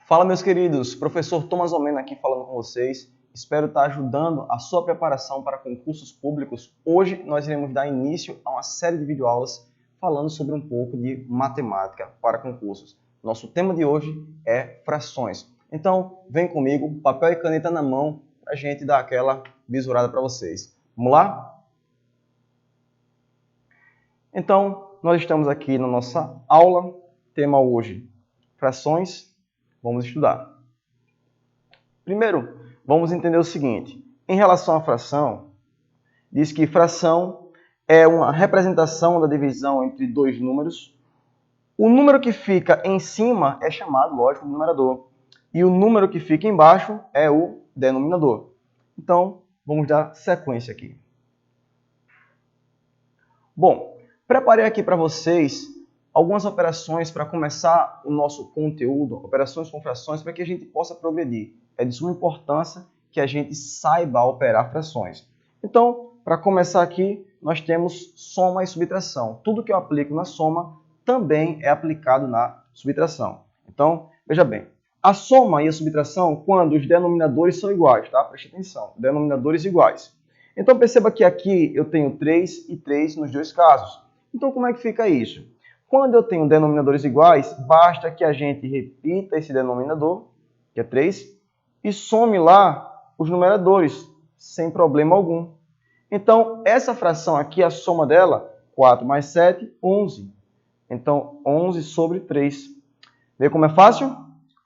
Fala, meus queridos, professor Thomas Omena aqui falando com vocês. Espero estar ajudando a sua preparação para concursos públicos. Hoje nós iremos dar início a uma série de videoaulas falando sobre um pouco de matemática para concursos. Nosso tema de hoje é frações. Então, vem comigo, papel e caneta na mão, para a gente dar aquela visurada para vocês. Vamos lá? Então, nós estamos aqui na nossa aula, tema hoje, frações. Vamos estudar. Primeiro, vamos entender o seguinte. Em relação à fração, diz que fração é uma representação da divisão entre dois números. O número que fica em cima é chamado, lógico, de numerador. E o número que fica embaixo é o denominador. Então, vamos dar sequência aqui. Bom, preparei aqui para vocês algumas operações para começar o nosso conteúdo, operações com frações, para que a gente possa progredir. É de suma importância que a gente saiba operar frações. Então, para começar aqui, nós temos soma e subtração. Tudo que eu aplico na soma também é aplicado na subtração. Então, veja bem, a soma e a subtração quando os denominadores são iguais, tá? Preste atenção, denominadores iguais. Então, perceba que aqui eu tenho 3 e 3 nos dois casos. Então, como é que fica isso? Quando eu tenho denominadores iguais, basta que a gente repita esse denominador, que é 3, e some lá os numeradores, sem problema algum. Então, essa fração aqui, a soma dela, 4 mais 7, 11. Então, 11 sobre 3. Vê como é fácil?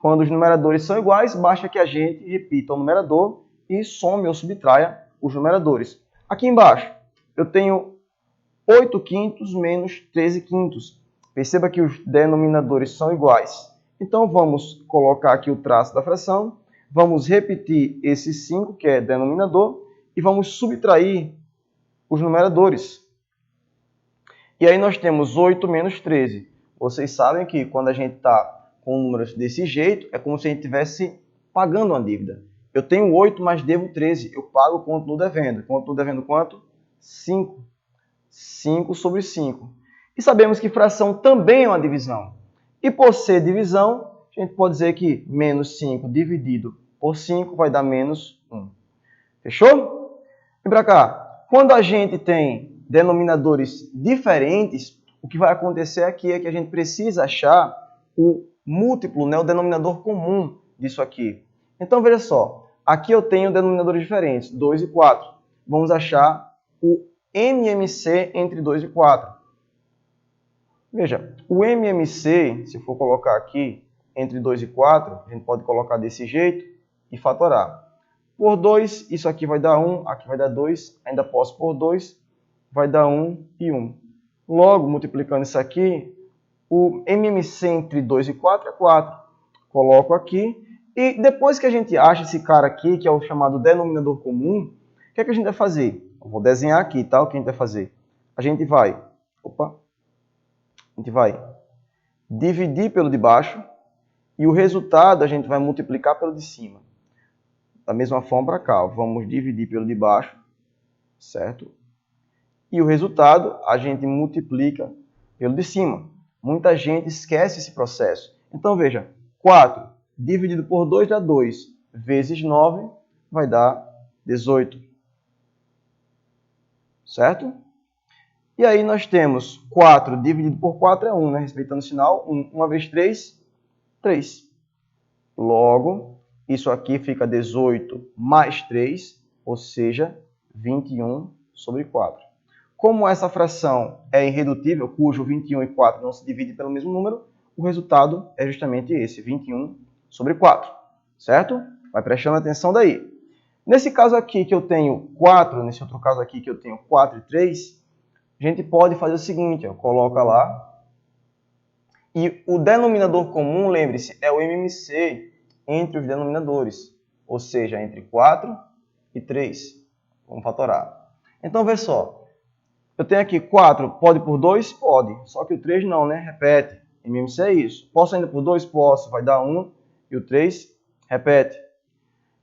Quando os numeradores são iguais, basta que a gente repita o numerador e some ou subtraia os numeradores. Aqui embaixo, eu tenho 8 quintos menos 13 quintos. Perceba que os denominadores são iguais. Então, vamos colocar aqui o traço da fração. Vamos repetir esse 5, que é denominador, e vamos subtrair os numeradores. E aí nós temos 8 menos 13. Vocês sabem que quando a gente está com números desse jeito, é como se a gente estivesse pagando uma dívida. Eu tenho 8, mas devo 13. Eu pago o continuo devendo. Continuo devendo quanto? 5. 5 sobre 5. E sabemos que fração também é uma divisão. E por ser divisão, a gente pode dizer que menos 5 dividido por 5 vai dar menos 1. Fechou? Vem para cá. Quando a gente tem denominadores diferentes, o que vai acontecer aqui é que a gente precisa achar o múltiplo, né, o denominador comum disso aqui. Então, veja só. Aqui eu tenho denominadores diferentes, 2 e 4. Vamos achar o MMC entre 2 e 4. Veja, o MMC, se for colocar aqui entre 2 e 4, a gente pode colocar desse jeito e fatorar. Por 2, isso aqui vai dar 1, aqui vai dar 2, ainda posso por 2, vai dar 1 e 1. Logo, multiplicando isso aqui, o MMC entre 2 e 4 é 4. Coloco aqui, e depois que a gente acha esse cara aqui, que é o chamado denominador comum, o que é que a gente vai fazer? Eu vou desenhar aqui, tá? O que a gente vai fazer? A gente vai dividir pelo de baixo e o resultado a gente vai multiplicar pelo de cima. Da mesma forma para cá, vamos dividir pelo de baixo, certo? E o resultado a gente multiplica pelo de cima. Muita gente esquece esse processo. Então veja, 4 dividido por 2 dá 2, vezes 9 vai dar 18. Certo? E aí nós temos 4 dividido por 4 é 1, né? Respeitando o sinal, 1 vezes 3, 3. Logo, isso aqui fica 18 mais 3, ou seja, 21 sobre 4. Como essa fração é irredutível, cujo 21 e 4 não se dividem pelo mesmo número, o resultado é justamente esse, 21 sobre 4. Certo? Vai prestando atenção daí. Nesse caso aqui que eu tenho 4, nesse outro caso aqui que eu tenho 4 e 3, a gente pode fazer o seguinte, ó, coloca lá. E o denominador comum, lembre-se, é o MMC entre os denominadores. Ou seja, entre 4 e 3. Vamos fatorar. Então, vê só. Eu tenho aqui 4, pode por 2? Pode. Só que o 3 não, né? Repete. MMC é isso. Posso ainda por 2? Posso. Vai dar 1. E o 3 repete.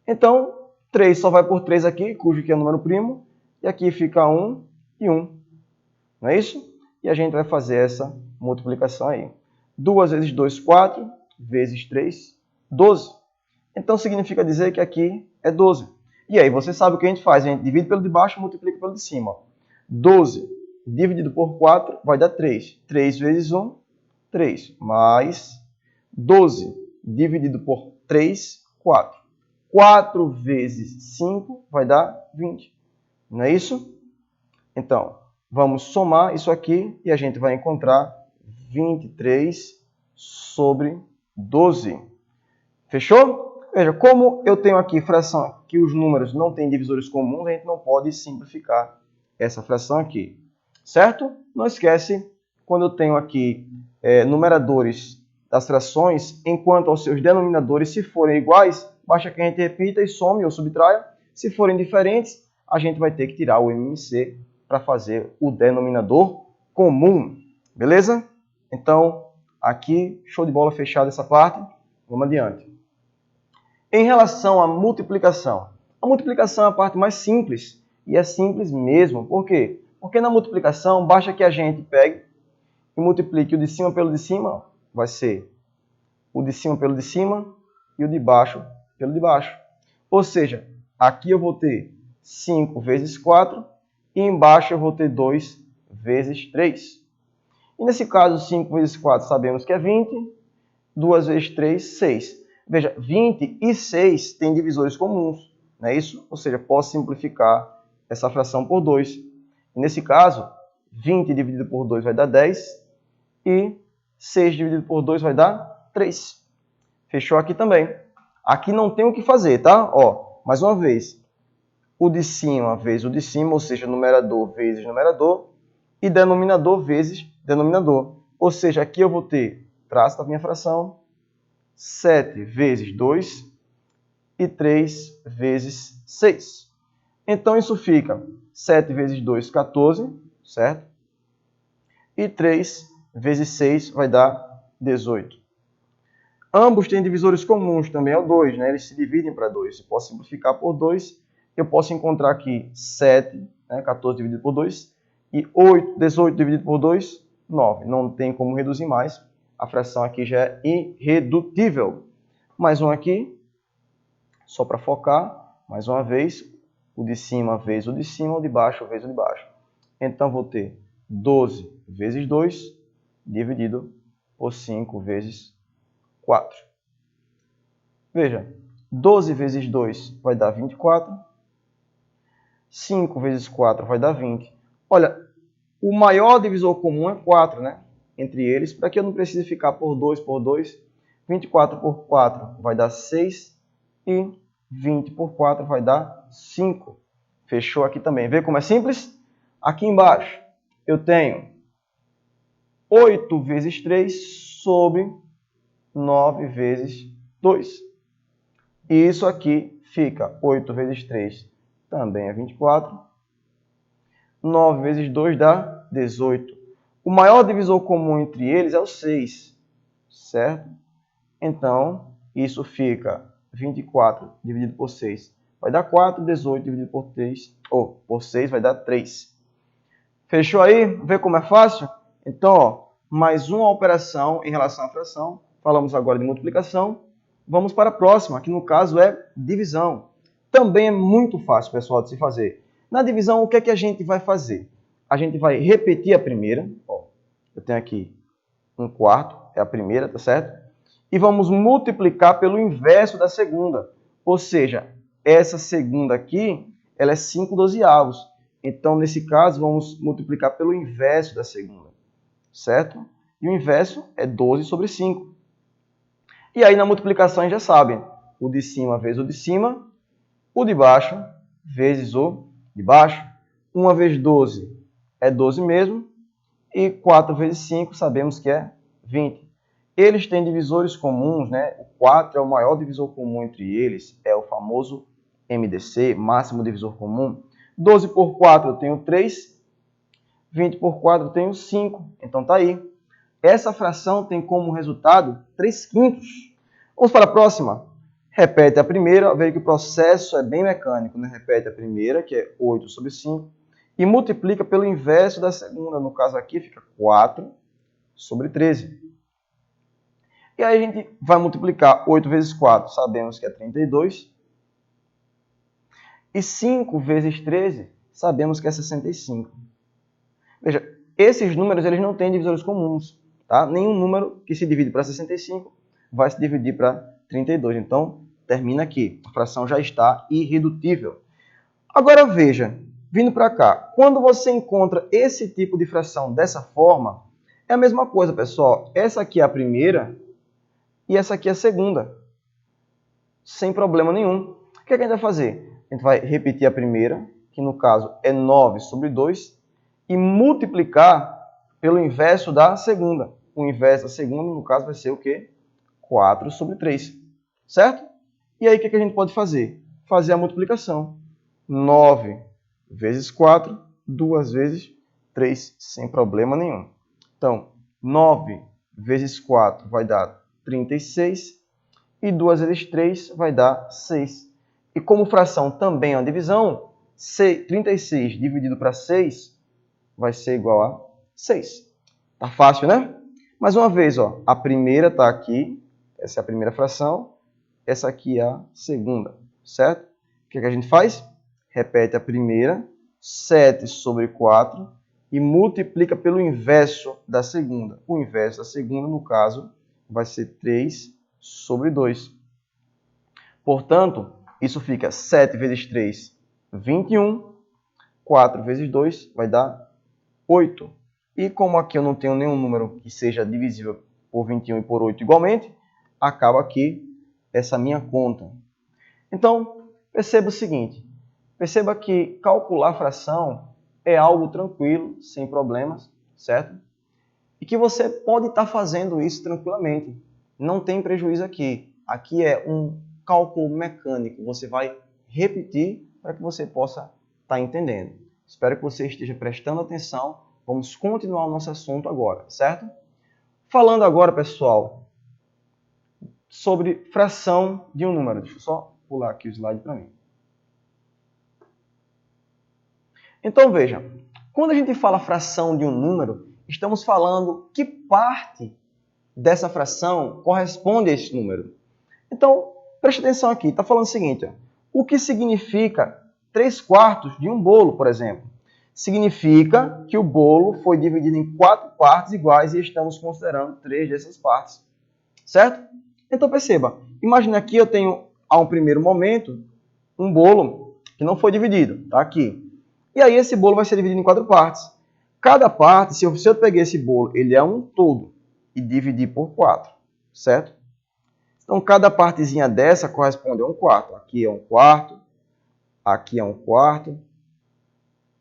Então, 3 só vai por 3 aqui, cujo que é o número primo. E aqui fica 1 e 1. Não é isso? E a gente vai fazer essa multiplicação aí. 2 vezes 2, 4, vezes 3, 12. Então significa dizer que aqui é 12. E aí você sabe o que a gente faz, a gente divide pelo de baixo e multiplica pelo de cima. 12 dividido por 4 vai dar 3. 3 vezes 1, 3. Mais 12 dividido por 3, 4. 4 vezes 5 vai dar 20. Não é isso? Então, vamos somar isso aqui e a gente vai encontrar 23 sobre 12. Fechou? Veja, como eu tenho aqui fração que os números não têm divisores comuns, a gente não pode simplificar essa fração aqui. Certo? Não esquece, quando eu tenho aqui numeradores das frações, enquanto aos seus denominadores, se forem iguais, basta que a gente repita e some ou subtraia. Se forem diferentes, a gente vai ter que tirar o MMC para fazer o denominador comum. Beleza? Então, aqui, show de bola, fechada essa parte. Vamos adiante. Em relação à multiplicação. A multiplicação é a parte mais simples. E é simples mesmo. Por quê? Porque na multiplicação, basta que a gente pegue e multiplique o de cima pelo de cima. Vai ser o de cima pelo de cima e o de baixo pelo de baixo. Ou seja, aqui eu vou ter 5 vezes 4 e embaixo eu vou ter 2 vezes 3. E nesse caso, 5 vezes 4 sabemos que é 20. 2 vezes 3, 6. Veja, 20 e 6 têm divisores comuns, não é isso? Ou seja, posso simplificar essa fração por 2. E nesse caso, 20 dividido por 2 vai dar 10 e 6 dividido por 2 vai dar 3. Fechou aqui também. Aqui não tem o que fazer, tá? Ó, mais uma vez, o de cima vezes o de cima, ou seja, numerador vezes numerador, e denominador vezes denominador. Ou seja, aqui eu vou ter traço da minha fração, 7 vezes 2 e 3 vezes 6. Então, isso fica 7 vezes 2, 14, certo? E 3 vezes 6 vai dar 18. Ambos têm divisores comuns, também é o 2, né? Eles se dividem para 2. Eu posso simplificar por 2, eu posso encontrar aqui 7, né? 14 dividido por 2, e 18 dividido por 2, 9. Não tem como reduzir mais. A fração aqui já é irredutível. Mais um aqui, só para focar, mais uma vez, o de cima vezes o de cima, o de baixo vezes o de baixo. Então, vou ter 12 vezes 2, dividido por 5 vezes 4. Veja, 12 vezes 2 vai dar 24. 5 vezes 4 vai dar 20. Olha, o maior divisor comum é 4, né? Entre eles, para que eu não precise ficar por 2 por 2. 24 por 4 vai dar 6 e 20 por 4 vai dar 5. Fechou aqui também. Vê como é simples? Aqui embaixo eu tenho 8 vezes 3 sobre 9 vezes 2. E isso aqui fica 8 vezes 3 também é 24. 9 vezes 2 dá 18. O maior divisor comum entre eles é o 6, certo? Então, isso fica 24 dividido por 6 vai dar 4, 18 dividido por 3, ou por 6 vai dar 3. Fechou aí? Vê como é fácil? Então, ó, mais uma operação em relação à fração. Falamos agora de multiplicação. Vamos para a próxima, que no caso é divisão. Também é muito fácil, pessoal, de se fazer. Na divisão, o que é que a gente vai fazer? A gente vai repetir a primeira. Ó, eu tenho aqui 1/4, é a primeira, tá certo? E vamos multiplicar pelo inverso da segunda. Ou seja, essa segunda aqui, ela é 5/12. Então, nesse caso, vamos multiplicar pelo inverso da segunda, certo? E o inverso é 12 sobre 5. E aí, na multiplicação, a gente já sabe, o de cima vezes o de cima, o de baixo vezes o de baixo. 1 vezes 12 é 12 mesmo, e 4 vezes 5 sabemos que é 20. Eles têm divisores comuns, né? O 4 é o maior divisor comum entre eles, é o famoso MDC, máximo divisor comum. 12 por 4 eu tenho 3, 20 por 4 eu tenho 5. Então tá aí. Essa fração tem como resultado 3/5. Vamos para a próxima. Repete a primeira, veja que o processo é bem mecânico, né? Repete a primeira, que é 8 sobre 5, e multiplica pelo inverso da segunda. No caso aqui fica 4 sobre 13. E aí a gente vai multiplicar 8 vezes 4, sabemos que é 32. E 5 vezes 13, sabemos que é 65. Veja, esses números eles não têm divisores comuns. Tá? Nenhum número que se divide para 65 vai se dividir para 32. Então, termina aqui. A fração já está irredutível. Agora veja, vindo para cá, quando você encontra esse tipo de fração dessa forma, é a mesma coisa, pessoal. Essa aqui é a primeira e essa aqui é a segunda. Sem problema nenhum. O que a gente vai fazer? A gente vai repetir a primeira, que no caso é 9 sobre 2, e multiplicar pelo inverso da segunda. O inverso da segunda, no caso, vai ser o quê? 4 sobre 3. Certo? E aí, o que a gente pode fazer? Fazer a multiplicação. 9 vezes 4, 2 vezes 3, sem problema nenhum. Então, 9 vezes 4 vai dar 36, e 2 vezes 3 vai dar 6. E como fração também é uma divisão, 36 dividido para 6 vai ser igual a 6. Tá fácil, né? Mais uma vez, ó, a primeira está aqui, essa é a primeira fração, essa aqui é a segunda, certo? O que a gente faz? Repete a primeira, 7 sobre 4, e multiplica pelo inverso da segunda. O inverso da segunda, no caso, vai ser 3 sobre 2. Portanto, isso fica 7 vezes 3, 21. 4 vezes 2 vai dar 8. E como aqui eu não tenho nenhum número que seja divisível por 21 e por 8 igualmente, acaba aqui essa minha conta. Então, perceba o seguinte. Perceba que calcular fração é algo tranquilo, sem problemas, certo? E que você pode estar fazendo isso tranquilamente. Não tem prejuízo aqui. Aqui é um cálculo mecânico. Você vai repetir para que você possa estar entendendo. Espero que você esteja prestando atenção. Vamos continuar o nosso assunto agora, certo? Falando agora, pessoal, sobre fração de um número. Deixa eu só pular aqui o slide para mim. Então, veja. Quando a gente fala fração de um número, estamos falando que parte dessa fração corresponde a esse número. Então, preste atenção aqui. Está falando o seguinte. Ó, o que significa 3/4 de um bolo, por exemplo? Significa que o bolo foi dividido em 4 partes iguais e estamos considerando 3 dessas partes. Certo? Então, perceba. Imagina aqui eu tenho, a um primeiro momento, um bolo que não foi dividido. Está aqui. E aí esse bolo vai ser dividido em 4 partes. Cada parte, se eu peguei esse bolo, ele é um todo, e dividir por 4, certo? Então, cada partezinha dessa corresponde a um quarto. Aqui é um quarto, aqui é um quarto,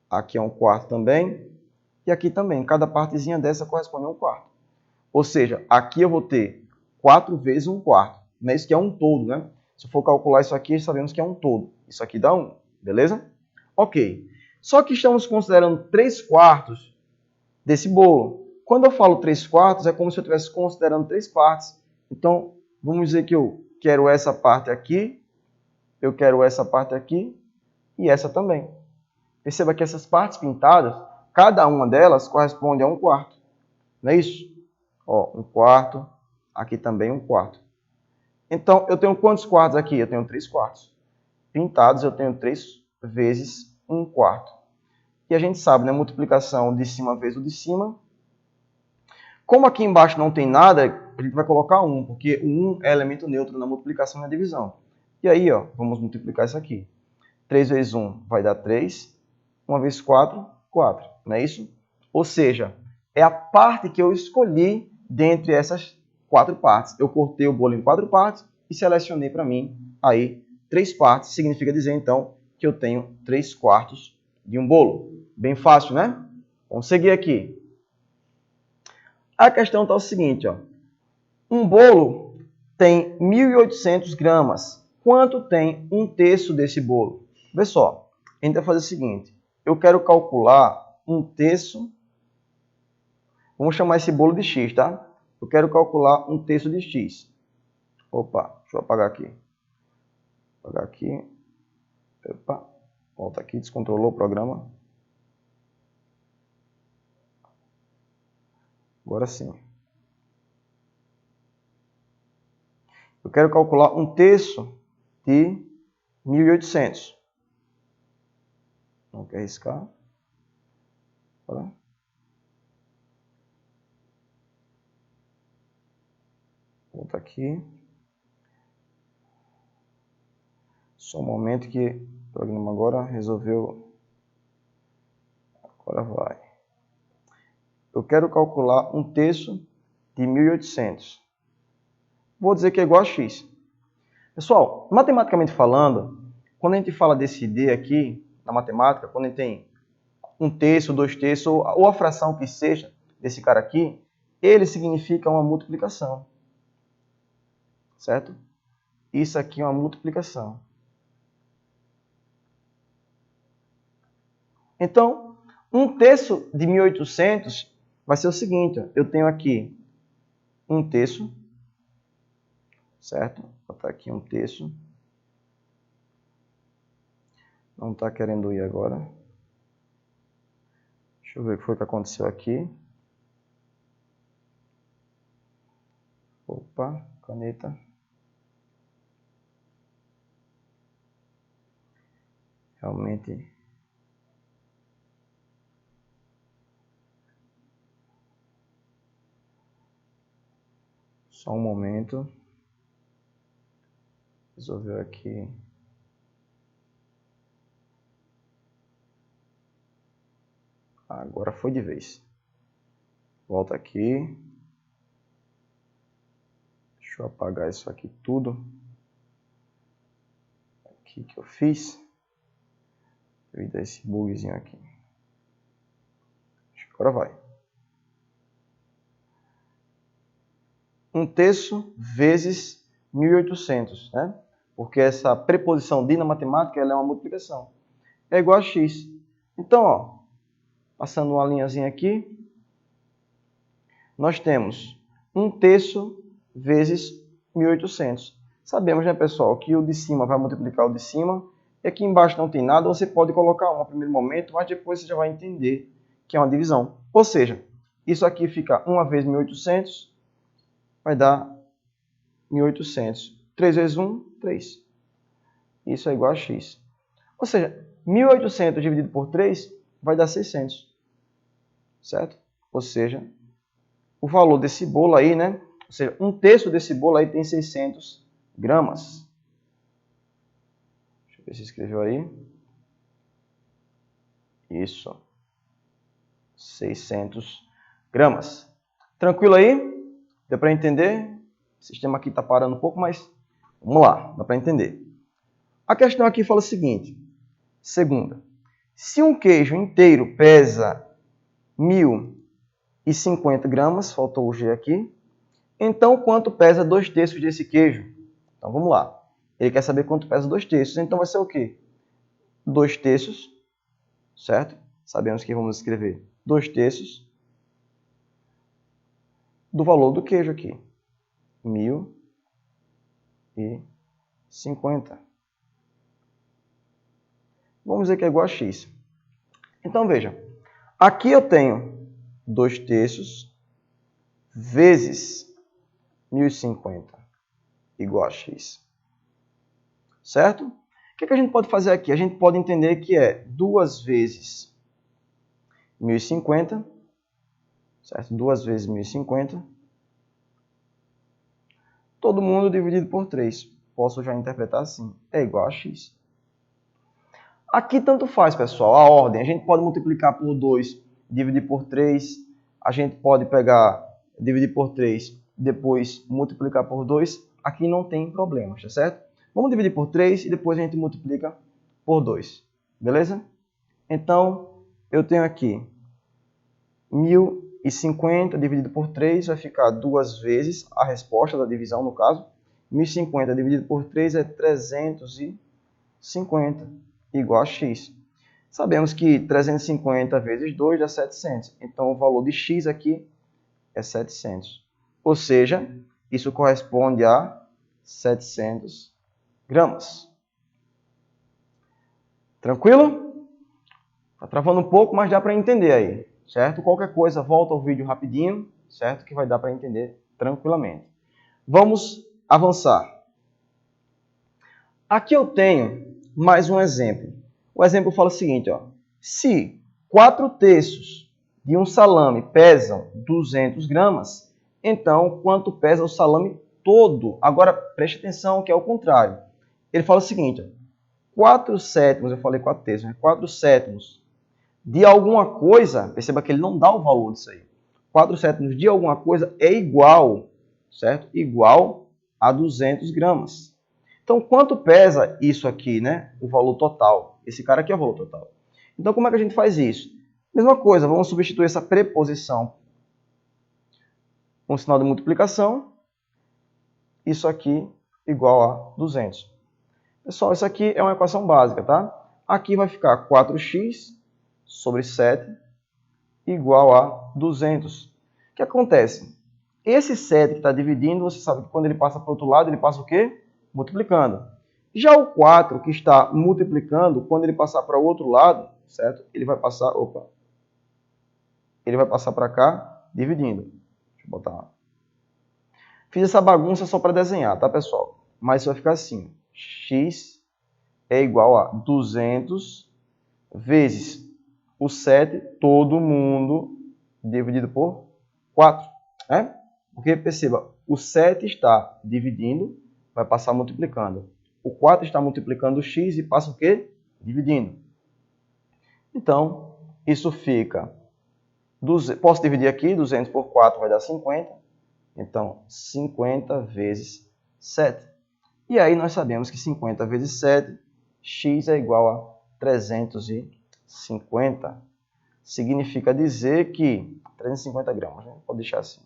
aqui é um quarto também, e aqui também. Cada partezinha dessa corresponde a um quarto. Ou seja, aqui eu vou ter 4 vezes um quarto. Não é isso que é um todo, né? Se eu for calcular isso aqui, sabemos que é um todo. Isso aqui dá 1, beleza? Ok. Só que estamos considerando 3/4 desse bolo. Quando eu falo 3/4, é como se eu estivesse considerando 3 partes. Então, vamos dizer que eu quero essa parte aqui, eu quero essa parte aqui e essa também. Perceba que essas partes pintadas, cada uma delas corresponde a um quarto. Não é isso? Ó, um quarto, aqui também um quarto. Então, eu tenho quantos quartos aqui? Eu tenho 3 quartos. Pintados, eu tenho 3 vezes um quarto. E a gente sabe, né? Multiplicação de cima vezes o de cima. Como aqui embaixo não tem nada, a gente vai colocar 1, porque o 1 é elemento neutro na multiplicação e na divisão. E aí, ó, vamos multiplicar isso aqui. 3 vezes 1 vai dar 3. 1 vezes 4, 4. Não é isso? Ou seja, é a parte que eu escolhi dentre essas 4 partes. Eu cortei o bolo em 4 partes e selecionei para mim aí 3 partes. Significa dizer, então, que eu tenho 3/4 de um bolo. Bem fácil, né? Vamos seguir aqui. A questão está o seguinte, ó. Um bolo tem 1.800 gramas. Quanto tem 1/3 desse bolo? Vê só, a gente vai fazer o seguinte. Eu quero calcular 1/3. Vamos chamar esse bolo de x, tá? Eu quero calcular 1/3 de x. Opa, deixa eu apagar aqui. Apagar aqui. Opa, volta aqui, descontrolou o programa. Agora sim. Eu quero calcular 1/3 de 1.800. Não quer riscar? Bora. Volta aqui. Só um momento que o programa agora resolveu. Agora vai. Eu quero calcular 1/3 de 1.800. Vou dizer que é igual a x. Pessoal, matematicamente falando, quando a gente fala desse d aqui, na matemática, quando a gente tem 1/3, 2/3, ou a fração que seja desse cara aqui, ele significa uma multiplicação. Certo? Isso aqui é uma multiplicação. Então, 1/3 de 1.800 vai ser o seguinte, ó, eu tenho aqui 1/3, certo? Vou botar aqui 1/3. Não está querendo ir agora. Deixa eu ver o que foi que aconteceu aqui. Opa, caneta. Realmente. Só um momento. Resolveu aqui. Agora foi de vez. Volta aqui. Deixa eu apagar isso aqui tudo. Aqui que eu fiz. Eu ia dar esse bugzinho aqui. Agora vai. 1/3 vezes 1.800, né? Porque essa preposição de na matemática ela é uma multiplicação. É igual a x. Então, ó, passando uma linhazinha aqui, nós temos 1/3 vezes 1.800. Sabemos, né, pessoal, que o de cima vai multiplicar o de cima. E aqui embaixo não tem nada, você pode colocar 1 no primeiro momento, mas depois você já vai entender que é uma divisão. Ou seja, isso aqui fica 1 vezes 1.800, vai dar 1.800. 3 vezes 1, 3. Isso é igual a x. Ou seja, 1.800 dividido por 3 vai dar 600. Certo? Ou seja, o valor desse bolo aí, né? Ou seja, 1/3 desse bolo aí tem 600 gramas. Deixa eu ver se escreveu aí. Isso. 600 gramas. Tranquilo aí? Deu para entender? O sistema aqui está parando um pouco, mas vamos lá, dá para entender. A questão aqui fala o seguinte. Segunda. Se um queijo inteiro pesa 1.050 gramas, faltou o G aqui, então quanto pesa 2/3 desse queijo? Então vamos lá. Ele quer saber quanto pesa 2/3. Então vai ser o quê? 2/3, certo? Sabemos que vamos escrever 2/3 do valor do queijo aqui. 1.050. Vamos dizer que é igual a x. Então veja, aqui eu tenho 2/3 vezes 1.050 igual a x. Certo? O que a gente pode fazer aqui? A gente pode entender que é 2 vezes 1.050, certo? 2 vezes 1.050. Todo mundo dividido por 3. Posso já interpretar assim. É igual a x. Aqui tanto faz, pessoal, a ordem. A gente pode multiplicar por 2, dividir por 3. A gente pode pegar, dividir por 3, depois multiplicar por 2. Aqui não tem problema, tá certo? Vamos dividir por 3 e depois a gente multiplica por 2. Beleza? Então, eu tenho aqui 1.050 dividido por 3 vai ficar 2 vezes a resposta da divisão, no caso. 1.050 dividido por 3 é 350, igual a x. Sabemos que 350 vezes 2 dá 700. Então, o valor de x aqui é 700. Ou seja, isso corresponde a 700 gramas. Tranquilo? Está travando um pouco, mas dá para entender aí, certo? Qualquer coisa, volta ao vídeo rapidinho, certo? Que vai dar para entender tranquilamente. Vamos avançar. Aqui eu tenho mais um exemplo. O exemplo fala o seguinte, ó. Se 4/3 de um salame pesam 200 gramas, então quanto pesa o salame todo? Agora, preste atenção que é o contrário. Ele fala o seguinte, ó. 4/7, eu falei 4/3, né? 4/7 de alguma coisa, perceba que ele não dá o valor disso aí. 4/7 de alguma coisa é igual, certo? Igual a 200 gramas. Então, quanto pesa isso aqui, né? O valor total. Esse cara aqui é o valor total. Então, como é que a gente faz isso? Mesma coisa, vamos substituir essa preposição com o sinal de multiplicação. Isso aqui igual a 200. Pessoal, isso aqui é uma equação básica, tá? Aqui vai ficar 4x sobre 7 igual a 200. O que acontece? Esse 7 que está dividindo, você sabe que quando ele passa para o outro lado, ele passa o quê? Multiplicando. Já o 4 que está multiplicando, quando ele passar para o outro lado, certo? Ele vai passar, ele vai passar para cá, dividindo. Deixa eu botar lá. Fiz essa bagunça só para desenhar, tá, pessoal? Mas isso vai ficar assim. X é igual a 200 vezes o 7, todo mundo, dividido por 4. Né? Porque, perceba, o 7 está dividindo, vai passar multiplicando. O 4 está multiplicando o x e passa o quê? Dividindo. Então, isso fica... Posso dividir aqui, 200 por 4 vai dar 50. Então, 50 vezes 7. E aí nós sabemos que 50 vezes 7, x é igual a 350. Significa dizer que... 350 gramas, né? Pode deixar assim.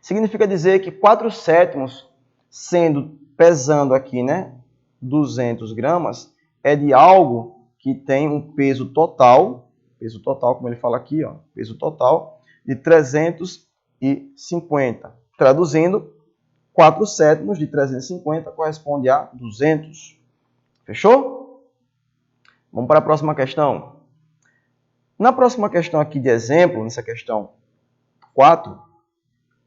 Significa dizer que 4/7, pesando aqui, né, 200 gramas, é de algo que tem um peso total, como ele fala aqui, ó, peso total de 350. Traduzindo, 4/7 de 350 corresponde a 200. Fechou? Vamos para a próxima questão. Na próxima questão aqui de exemplo, nessa questão 4,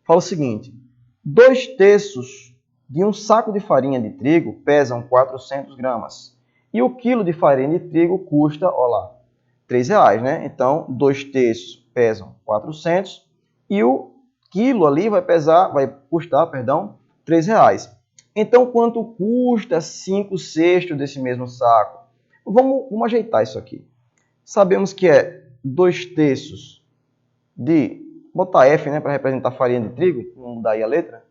fala o seguinte: 2/3 de um saco de farinha de trigo pesam 400 gramas. E o quilo de farinha de trigo custa, olha lá, R$3, né? Então, 2/3 pesam 400 e o quilo ali vai custar, R$3. Então, quanto custa 5/6 desse mesmo saco? Vamos ajeitar isso aqui. Sabemos que é 2/3 de... botar F, né, para representar farinha de trigo, vamos mudar aí a letra,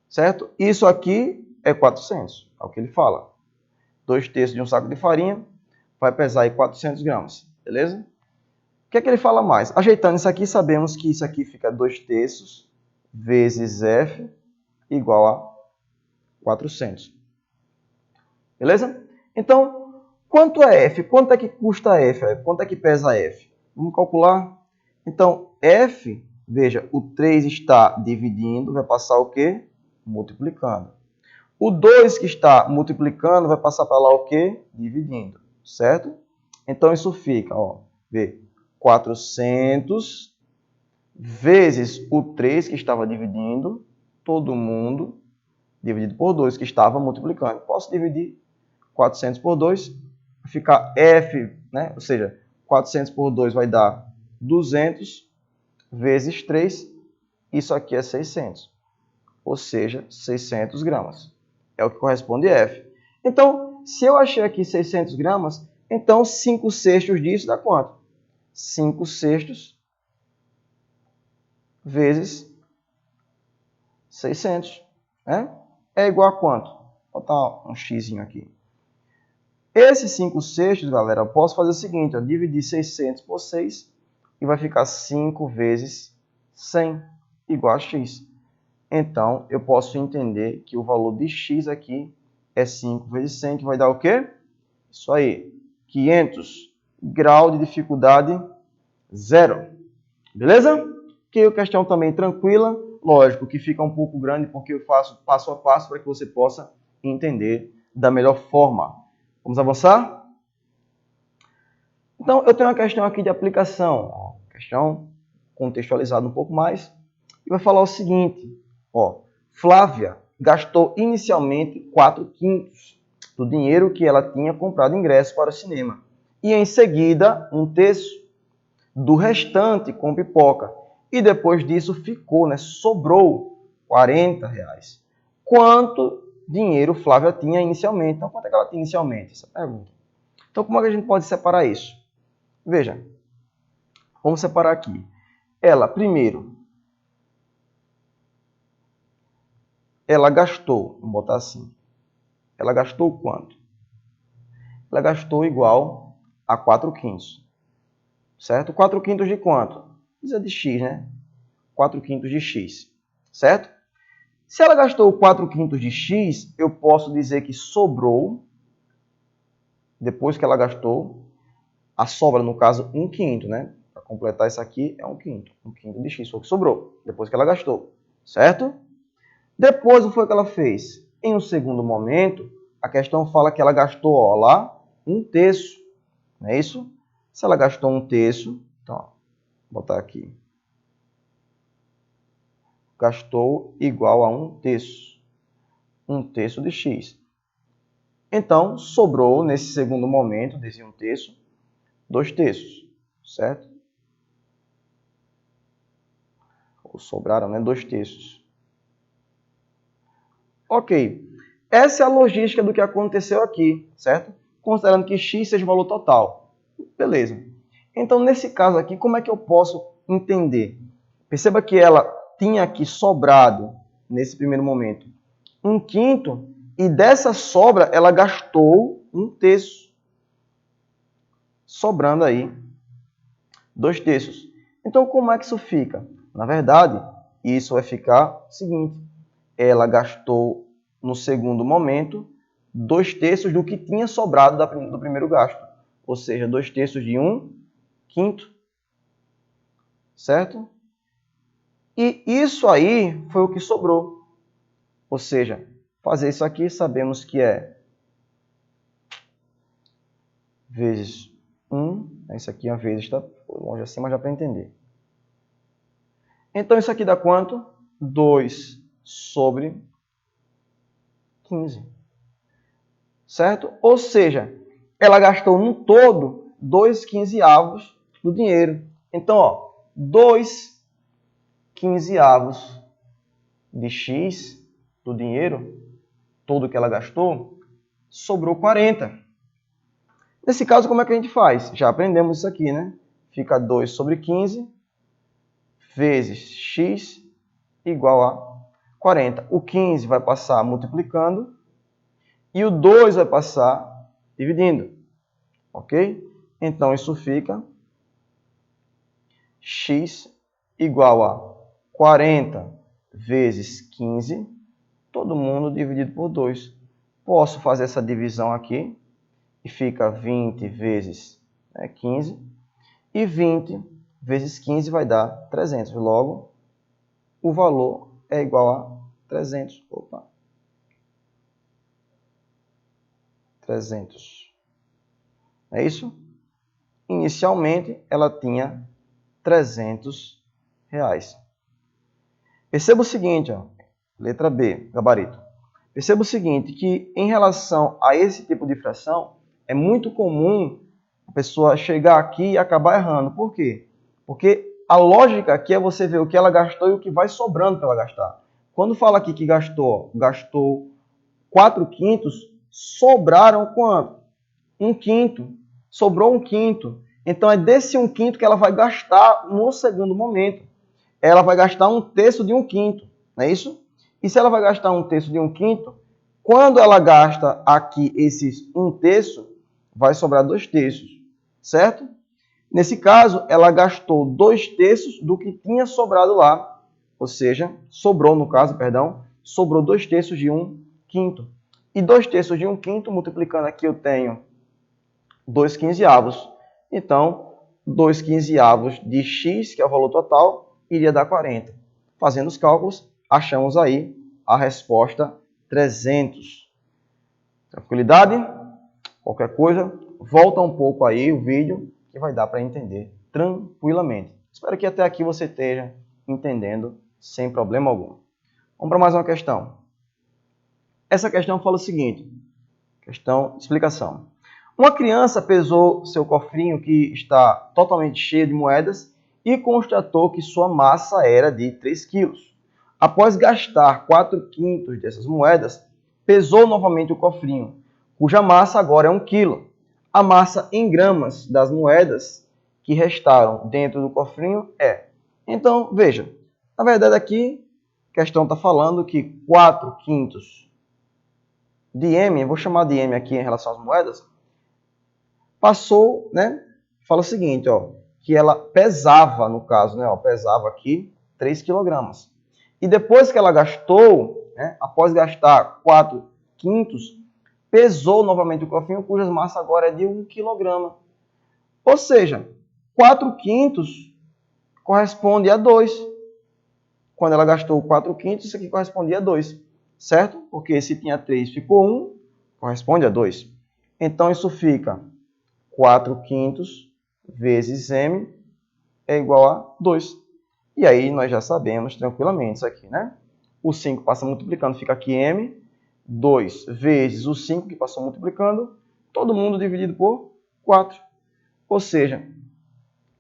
certo? Isso aqui é 400, é o que ele fala. 2/3 de um saco de farinha vai pesar aí 400 gramas, beleza? O que é que ele fala mais? Ajeitando isso aqui, sabemos que isso aqui fica 2/3 vezes F igual a 400. Beleza? Então, quanto é F? Quanto é que custa F? Quanto é que pesa F? Vamos calcular. Então, F, veja, o 3 está dividindo, vai passar o quê? Multiplicando. O 2 que está multiplicando vai passar para lá o quê? Dividindo, certo? Então, isso fica, ó, vê, 400 vezes o 3 que estava dividindo, todo mundo, dividido por 2 que estava multiplicando. Posso dividir 400 por 2, vai ficar F, né? Ou seja, 400 por 2 vai dar 200 vezes 3, isso aqui é 600. Ou seja, 600 gramas. É o que corresponde a F. Então, se eu achei aqui 600 gramas, então 5/6 disso dá quanto? 5/6 vezes 600. Né? É igual a quanto? Vou botar um xzinho aqui. Esse 5/6, galera, eu posso fazer o seguinte, ó, dividir 600 por 6 e vai ficar 5 vezes 100 igual a x. Então, eu posso entender que o valor de x aqui é 5 vezes 100, que vai dar o quê? Isso aí, 500. Grau de dificuldade 0. Beleza? Que a questão também tranquila. Lógico que fica um pouco grande porque eu faço passo a passo para que você possa entender da melhor forma. Vamos avançar? Então, eu tenho uma questão aqui de aplicação. Questão contextualizada um pouco mais. E vai falar o seguinte. Ó, Flávia gastou inicialmente 4/5 do dinheiro que ela tinha comprado ingresso para o cinema. E em seguida, 1/3 do restante com pipoca. E depois disso ficou, né? Sobrou R$ 40. Quanto dinheiro Flávia tinha inicialmente? Então, quanto é que ela tinha inicialmente? Essa pergunta. Então, como é que a gente pode separar isso? Veja, vamos separar aqui. Ela, primeiro, ela gastou, vamos botar assim, ela gastou quanto? Ela gastou igual a 4/5. Certo? 4/5 de quanto? Precisa de x, né? 4/5 de x. Certo? Se ela gastou 4/5 de x, eu posso dizer que sobrou, depois que ela gastou, a sobra, no caso, 1/5, né? Para completar isso aqui, é 1/5. 1/5 de x foi o que sobrou, depois que ela gastou. Certo? Depois, o que foi que ela fez? Em um segundo momento, a questão fala que ela gastou, ó, lá, 1/3. Não é isso? Se ela gastou 1/3, então, ó, vou botar aqui. Gastou igual a 1/3. 1/3 de x. Então, sobrou, nesse segundo momento, desse 1/3, 2/3. Certo? Ou sobraram, né? 2/3. Ok. Essa é a logística do que aconteceu aqui, certo? Considerando que x seja o valor total. Beleza. Então, nesse caso aqui, como é que eu posso entender? Perceba que ela tinha aqui sobrado, nesse primeiro momento, 1/5, e dessa sobra ela gastou 1/3. Sobrando aí 2/3. Então, como é que isso fica? Na verdade, isso vai ficar o seguinte. Ela gastou, no segundo momento, 2/3 do que tinha sobrado do primeiro gasto. Ou seja, 2/3 de 1/5. Certo? E isso aí foi o que sobrou. Ou seja, fazer isso aqui, sabemos que é vezes 1. Isso aqui é uma vezes, tá? Longe assim, mas já para entender. Então, isso aqui dá quanto? 2 sobre 15. Certo? Ou seja, ela gastou no todo 2/15 do dinheiro. Então, ó, 2/15 de x do dinheiro, todo que ela gastou, sobrou 40. Nesse caso, como é que a gente faz? Já aprendemos isso aqui, né? Fica 2 sobre 15 vezes x igual a 40. O 15 vai passar multiplicando e o 2 vai passar dividindo. Ok? Então, isso fica x igual a 40 vezes 15, todo mundo dividido por 2. Posso fazer essa divisão aqui e fica 20 vezes 15. E 20 vezes 15 vai dar 300. Logo, o valor é igual a 300. 300. É isso? Inicialmente, ela tinha R$300. Perceba o seguinte, ó, letra B, gabarito. Perceba o seguinte, que em relação a esse tipo de fração, é muito comum a pessoa chegar aqui e acabar errando. Por quê? Porque a lógica aqui é você ver o que ela gastou e o que vai sobrando para ela gastar. Quando fala aqui que gastou 4/5, sobraram quanto? 1/5. Sobrou 1/5. Então é desse 1/5 que ela vai gastar no segundo momento. Ela vai gastar 1/3 de 1/5. Não é isso? E se ela vai gastar 1/3 de 1/5, quando ela gasta aqui esses 1/3, vai sobrar 2/3, certo? Nesse caso, ela gastou 2/3 do que tinha sobrado lá. Ou seja, sobrou, no caso, perdão, sobrou 2/3 de 1/5. E 2/3 de 1/5, multiplicando aqui, eu tenho 2/15. Então, 2/15 de x, que é o valor total, iria dar 40. Fazendo os cálculos, achamos aí a resposta 300. Tranquilidade? Qualquer coisa, volta um pouco aí o vídeo que vai dar para entender tranquilamente. Espero que até aqui você esteja entendendo sem problema algum. Vamos para mais uma questão. Essa questão fala o seguinte. Explicação. Uma criança pesou seu cofrinho que está totalmente cheio de moedas e constatou que sua massa era de 3 quilos. Após gastar 4/5 dessas moedas, pesou novamente o cofrinho, cuja massa agora é 1 quilo. A massa em gramas das moedas que restaram dentro do cofrinho é. Então, veja, na verdade aqui a questão está falando que 4/5 de M, eu vou chamar de M aqui em relação às moedas, passou, né? Fala o seguinte, ó, que ela pesava, no caso, né, ó, pesava aqui 3 quilogramas. E depois que ela gastou, né, após gastar 4/5, pesou novamente o cofrinho, cuja massa agora é de 1 quilograma. Ou seja, 4/5 corresponde a 2. Quando ela gastou 4/5, isso aqui correspondia a 2. Certo? Porque se tinha 3, ficou 1, corresponde a 2. Então, isso fica 4/5 vezes M é igual a 2. E aí, nós já sabemos tranquilamente isso aqui, né? O 5 passa multiplicando, fica aqui M. 2 vezes o 5, que passou multiplicando, todo mundo dividido por 4. Ou seja,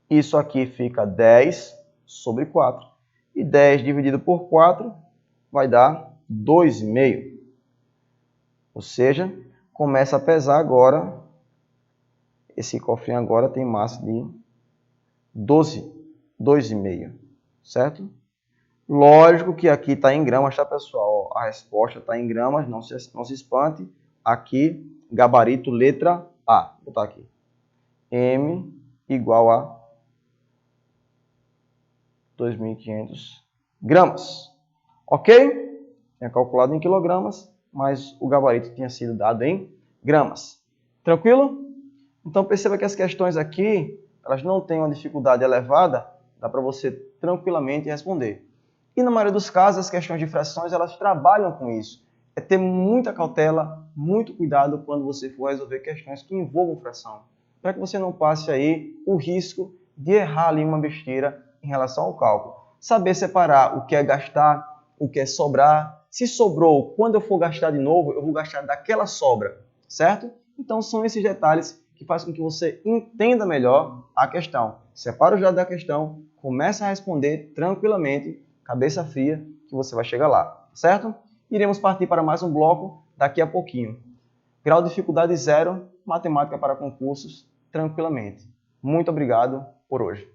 isso aqui fica 10 sobre 4. E 10 dividido por 4 vai dar 2,5. Ou seja, começa a pesar agora. Esse cofrinho agora tem massa de 2,5. Certo? Lógico que aqui está em gramas, tá, pessoal? A resposta está em gramas, não se espante. Aqui, gabarito letra A. Vou botar aqui. M igual a 2.500 gramas. Ok? Tinha calculado em quilogramas, mas o gabarito tinha sido dado em gramas. Tranquilo? Então perceba que as questões aqui, elas não têm uma dificuldade elevada, dá para você tranquilamente responder. E na maioria dos casos, as questões de frações, elas trabalham com isso. É ter muita cautela, muito cuidado quando você for resolver questões que envolvam fração, para que você não passe aí o risco de errar ali uma besteira em relação ao cálculo. Saber separar o que é gastar, o que é sobrar. Se sobrou, quando eu for gastar de novo, eu vou gastar daquela sobra, certo? Então são esses detalhes que fazem com que você entenda melhor a questão. Separa os dados da questão, começa a responder tranquilamente, cabeça fria, que você vai chegar lá, certo? Iremos partir para mais um bloco daqui a pouquinho. Grau de dificuldade 0, matemática para concursos, tranquilamente. Muito obrigado por hoje.